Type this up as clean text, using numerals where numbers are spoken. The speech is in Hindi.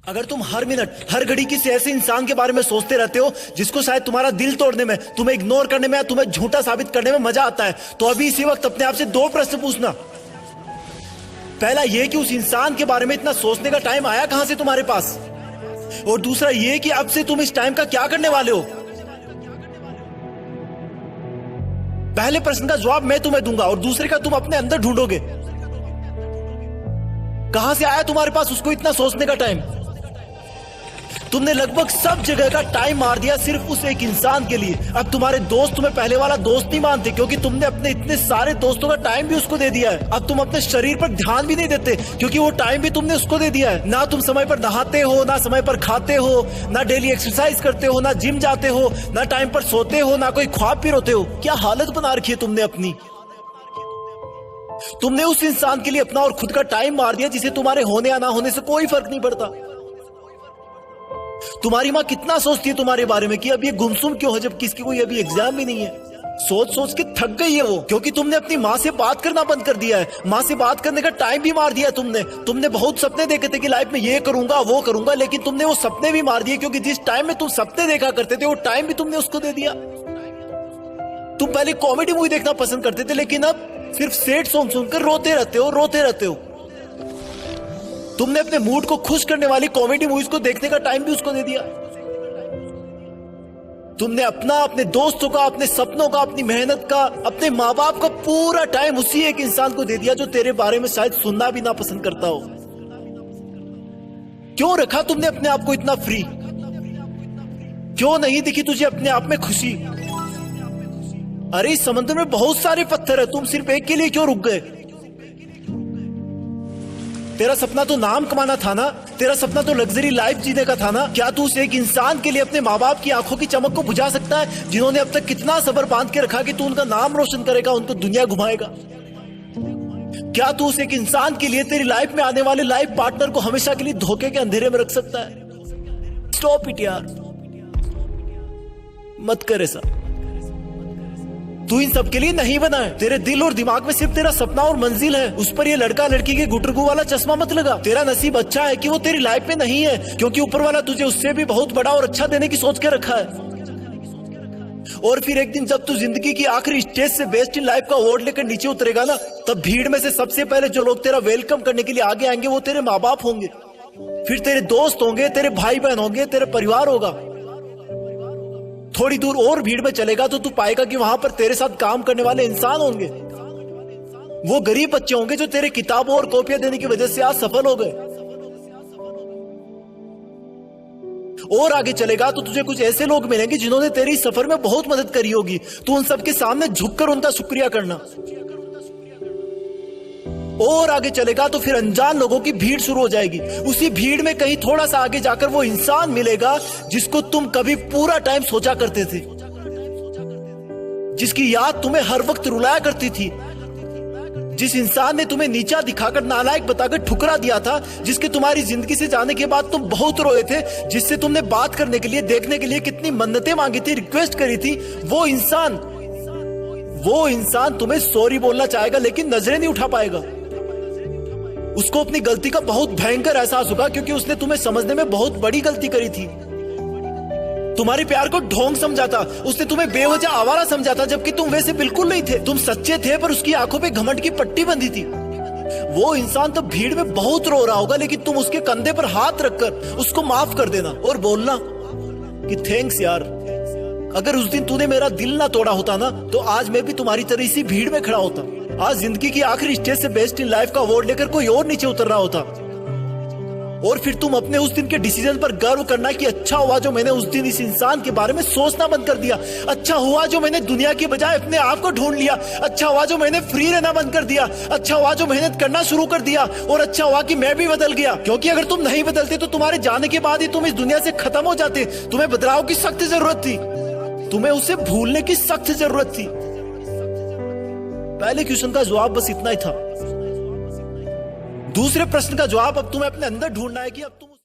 अगर तुम हर मिनट हर घड़ी किसी ऐसे इंसान के बारे में सोचते रहते हो जिसको शायद तुम्हारा दिल तोड़ने में, तुम्हें इग्नोर करने में या तुम्हें झूठा साबित करने में मजा आता है, तो अभी इसी वक्त अपने आप से दो प्रश्न पूछना। पहला ये कि उस इंसान के बारे में इतना सोचने का टाइम आया कहां से तुम्हारे पास, और दूसरा ये कि अब से तुम इस टाइम का क्या करने वाले हो। पहले प्रश्न का जवाब मैं तुम्हें दूंगा और दूसरे का तुम अपने अंदर ढूंढोगे। कहां से आया तुम्हारे पास उसको इतना सोचने का टाइम। तुमने लगभग सब जगह का टाइम मार दिया सिर्फ उस एक इंसान के लिए। अब तुम्हारे दोस्त तुम्हें पहले वाला दोस्त नहीं मानते क्योंकि तुमने अपने इतने सारे दोस्तों का टाइम भी उसको दे दिया है। अब तुम अपने शरीर पर ध्यान भी नहीं देते क्योंकि वो टाइम भी तुमने उसको दे दिया है। ना तुम समय पर नहाते हो, ना समय पर खाते हो, ना डेली एक्सरसाइज करते हो, ना जिम जाते हो, ना टाइम पर सोते हो, ना कोई ख्वाब भी रोते हो। क्या हालत बना रखी है तुमने अपनी। तुमने उस इंसान के लिए अपना और खुद का टाइम मार दिया जिसे तुम्हारे होने या ना होने से कोई फर्क नहीं पड़ता। तुम्हारी माँ कितना सोचती है तुम्हारे बारे में कि अब ये गुमसुम क्यों हो जब किसकी कोई अभी एग्जाम भी नहीं है। सोच सोच के थक गई है वो, क्योंकि तुमने अपनी माँ से बात करना बंद कर दिया है। माँ से बात करने का टाइम भी मार दिया तुमने बहुत सपने देखे थे कि लाइफ में ये करूंगा वो करूंगा, लेकिन तुमने वो सपने भी मार दिए क्योंकि जिस टाइम में तुम सपने देखा करते थे वो टाइम भी तुमने उसको दे दिया। तुम पहले कॉमेडी मूवी देखना पसंद करते थे, लेकिन अब सिर्फ सैड सॉन्ग सुनकर रोते रहते हो। तुमने अपने मूड को खुश करने वाली कॉमेडी मूवीज को देखने का टाइम भी उसको दे दिया। तुमने अपना, अपने दोस्तों का, अपने सपनों का, अपनी मेहनत का, अपने माँ बाप का पूरा टाइम उसी एक इंसान को दे दिया जो तेरे बारे में शायद सुनना भी ना पसंद करता हो। क्यों रखा तुमने अपने आप को इतना फ्री। क्यों नहीं दिखी तुझे अपने आप में खुशी। अरे इस समंदर में बहुत सारे पत्थर है, तुम सिर्फ एक के लिए क्यों रुक गए। तेरा सपना तो नाम कमाना था ना, तेरा सपना तो लग्जरी लाइफ जीने का था ना। क्या तू उस एक इंसान के लिए अपने माँ बाप की आंखों की चमक को बुझा सकता है जिन्होंने अब तक कितना सब्र बांध के रखा कि तू उनका नाम रोशन करेगा, उनको दुनिया घुमाएगा। क्या तू उस एक इंसान के लिए तेरी लाइफ में आने वाले लाइफ पार्टनर को हमेशा के लिए धोखे के अंधेरे में रख सकता है। स्टॉप इट यार, मत कर ऐसा। तू इन सब के लिए नहीं बना है। तेरे दिल और दिमाग में सिर्फ तेरा सपना और मंजिल है। उस पर ये लड़का लड़की के गुटरगू वाला चश्मा मत लगा। तेरा नसीब अच्छा है कि वो तेरी लाइफ में नहीं है, क्योंकि ऊपर वाला तुझे उससे भी बहुत बड़ा और अच्छा देने की सोच के रखा है। और फिर एक दिन जब तू जिंदगी की आखिरी स्टेज से बेस्ट इन लाइफ का अवार्ड लेकर नीचे उतरेगा ना, तब भीड़ में से सबसे पहले जो लोग तेरा वेलकम करने के लिए आगे आएंगे वो तेरे माँ बाप होंगे, फिर तेरे दोस्त होंगे, तेरे भाई बहन होंगे, तेरे परिवार होगा। थोड़ी दूर और भीड़ में चलेगा तो तू पाएगा कि वहां पर तेरे साथ काम करने वाले इंसान होंगे। वो गरीब बच्चे होंगे जो तेरे किताबों और कॉपियां देने की वजह से आज सफल हो गए। और आगे चलेगा तो तुझे कुछ ऐसे लोग मिलेंगे जिन्होंने तेरी सफर में बहुत मदद करी होगी। तू उन सबके सामने झुककर उनका शुक्रिया करना। और आगे चलेगा तो फिर अनजान लोगों की भीड़ शुरू हो जाएगी। उसी भीड़ में कहीं थोड़ा सा आगे जाकर वो इंसान मिलेगा जिसको तुम कभी पूरा टाइम सोचा करते थे, जिसकी याद तुम्हें हर वक्त रुलाया करती थी, जिस इंसान ने तुम्हें नीचा दिखाकर, नालायक बताकर ठुकरा दिया था, जिसके तुम्हारी जिंदगी से जाने के बाद तुम बहुत रोए थे, जिससे तुमने बात करने के लिए, देखने के लिए कितनी मन्नतें मांगी थी, रिक्वेस्ट करी थी। वो इंसान तुम्हें सॉरी बोलना चाहेगा लेकिन नजरें नहीं उठा पाएगा। उसको अपनी गलती का बहुत भयंकर एहसास होगा क्योंकि उसने तुम्हें समझने में बहुत बड़ी गलती करी थी। तुम्हारे प्यार को ढोंग समझा था, उसने तुम्हें बेवजह आवारा समझा था, जबकि तुम वैसे बिल्कुल नहीं थे। तुम सच्चे थे पर उसकी आंखों पे घमंड की पट्टी बंधी थी। वो इंसान तो भीड़ में बहुत रो रहा होगा, लेकिन तुम उसके कंधे पर हाथ रखकर उसको माफ कर देना और बोलना कि थैंक्स यार, अगर उस दिन तूने मेरा दिल ना तोड़ा होता ना तो आज मैं भी तुम्हारी तरह इसी भीड़ में खड़ा होता। आज जिंदगी की आखिरी स्टेज से बेस्ट इन लाइफ का अवार्ड लेकर कोई और नीचे उतर रहा होता। और फिर तुम अपने उस दिन के डिसीजन पर गर्व करना कि अच्छा हुआ जो मैंने उस दिन इस इंसान के बारे में सोचना बंद कर दिया। अच्छा हुआ जो मैंने दुनिया की बजाय अपने आप को ढूंढ लिया। अच्छा हुआ जो मैंने फ्री रहना बंद कर दिया। अच्छा हुआ जो मेहनत करना शुरू कर दिया। और अच्छा हुआ कि मैं भी बदल गया, क्योंकि अगर तुम नहीं बदलते तो तुम्हारे जाने के बाद ही तुम इस दुनिया से खत्म हो जाते। तुम्हें बदलाव की सख्त जरूरत थी, तुम्हें उसे भूलने की सख्त जरूरत थी। पहले क्वेश्चन का जवाब बस इतना ही था। दूसरे प्रश्न का जवाब अब तुम्हें अपने अंदर ढूंढना है कि अब तुम